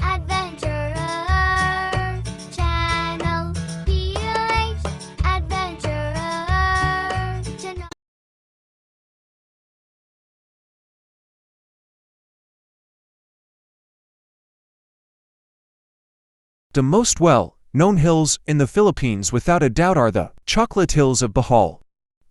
Adventurer Channel PH Adventurer Channel. The most well-known hills in the Philippines without a doubt are the Chocolate Hills of Bicol.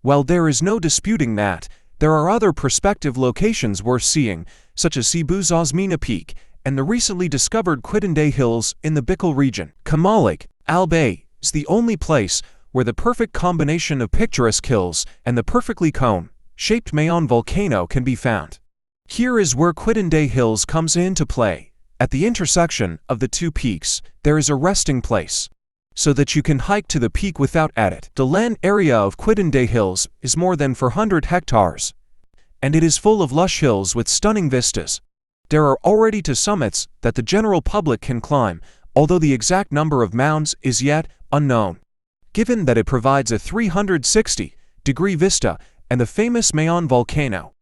While there is no disputing that, there are other prospective locations worth seeing, such as Cebu's Osmeña Peak and the recently discovered Quitinday Hills in the Bicol region. Kamalig, Albay, is the only place where the perfect combination of picturesque hills and the perfectly cone-shaped Mayon volcano can be found. Here is where Quitinday Hills comes into play. At the intersection of the two peaks, there is a resting place, so that you can hike to the peak without it. The land area of Quitinday Hills is more than 400 hectares, and it is full of lush hills with stunning vistas. There are already two summits that the general public can climb, although the exact number of mounds is yet unknown. Given that it provides a 360-degree vista and the famous Mayon volcano.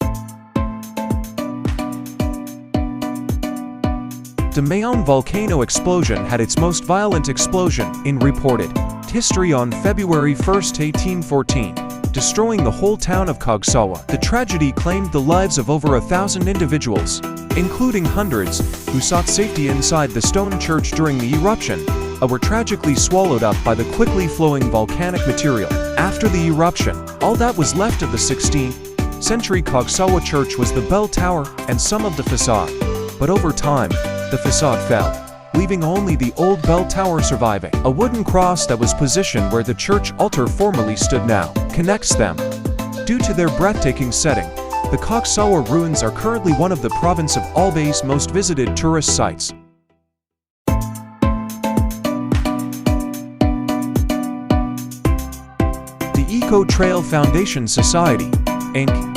The Mayon volcano explosion had its most violent explosion in recorded history on February 1, 1814, destroying the whole town of Cagsawa. The tragedy claimed the lives of over 1,000 individuals, including hundreds who sought safety inside the stone church during the eruption, but were tragically swallowed up by the quickly flowing volcanic material. After the eruption, all that was left of the 16th century Cagsawa church was the bell tower and some of the facade. But over time, the facade fell, leaving only the old bell tower surviving. A wooden cross that was positioned where the church altar formerly stood now connects them. Due to their breathtaking setting, the Cagsawa ruins are currently one of the province of Albay's most visited tourist sites. The Eco Trail Foundation Society, Inc.,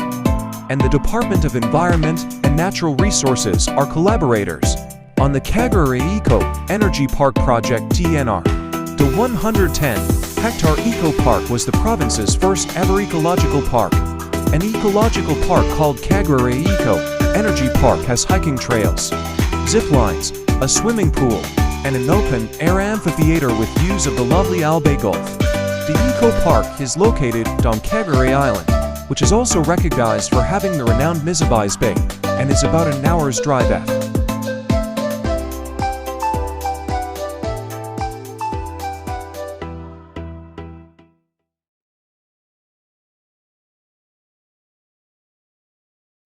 and the Department of Environment and Natural Resources are collaborators on the Cagaray Eco Energy Park Project (TNR). The 110-hectare Eco Park was the province's first ever ecological park. An ecological park called Cagaray Eco Energy Park has hiking trails, zip lines, a swimming pool, and an open-air amphitheater with views of the lovely Albay Gulf. The Eco Park is located on Cagaray Island, which is also recognized for having the renowned Misabay's Bay, and is about an hour's drive at.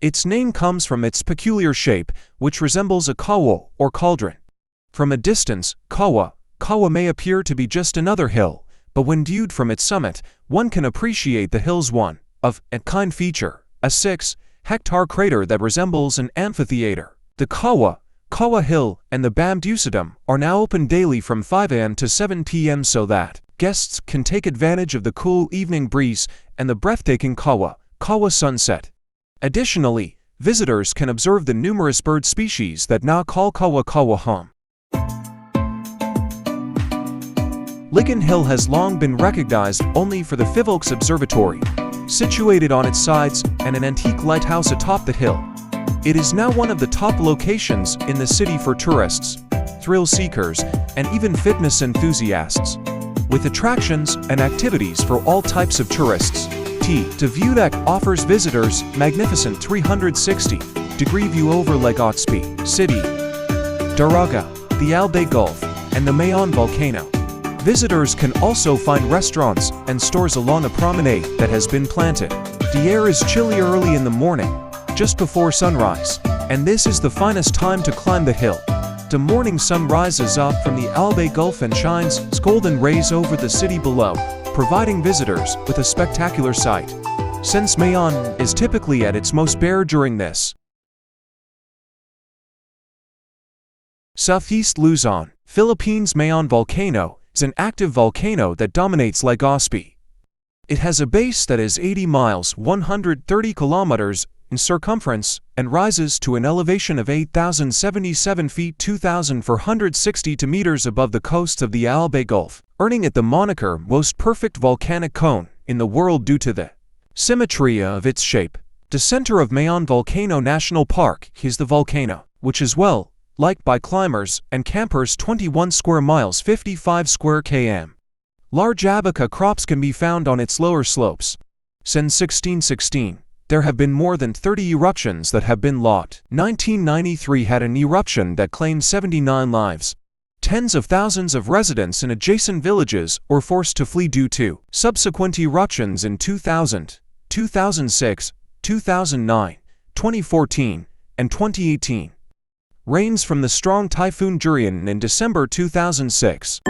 Its name comes from its peculiar shape, which resembles a kawa or cauldron. From a distance, kawa may appear to be just another hill, but when viewed from its summit, one can appreciate the hill's one-of-a-kind feature, a 6-hectare crater that resembles an amphitheater. The Kawa Hill and the Bambusadum are now open daily from 5 a.m. to 7 p.m. so that guests can take advantage of the cool evening breeze and the breathtaking Kawa sunset. Additionally, visitors can observe the numerous bird species that now call Kawa home. Ligon Hill has long been recognized only for the Fivolks Observatory, situated on its sides, and an antique lighthouse atop the hill. It is now one of the top locations in the city for tourists, thrill seekers, and even fitness enthusiasts, with attractions and activities for all types of tourists. The view deck offers visitors magnificent 360-degree view over Legazpi City, Daraga, the Albay Gulf, and the Mayon volcano. Visitors can also find restaurants and stores along a promenade that has been planted. The air is chilly early in the morning, just before sunrise, and this is the finest time to climb the hill. The morning sun rises up from the Albay Gulf and shines its golden rays over the city below, providing visitors with a spectacular sight. Since Mayon is typically at its most bare during this. Southeast Luzon, Philippines. Mayon volcano is an active volcano that dominates Legazpi. It has a base that is 80 miles (130 kilometers) in circumference and rises to an elevation of 8,077 feet (2,462 meters) above the coasts of the Albay Gulf, earning it the moniker most perfect volcanic cone in the world due to the symmetry of its shape. The center of Mayon Volcano National Park is the volcano, which is well liked by climbers and campers 21 square miles 55 square km. Large abaca crops can be found on its lower slopes. Since 1616, there have been more than 30 eruptions that have been logged. 1993 had an eruption that claimed 79 lives. Tens of thousands of residents in adjacent villages were forced to flee due to subsequent eruptions in 2000, 2006, 2009, 2014, and 2018. Rains from the strong Typhoon Durian in December 2006.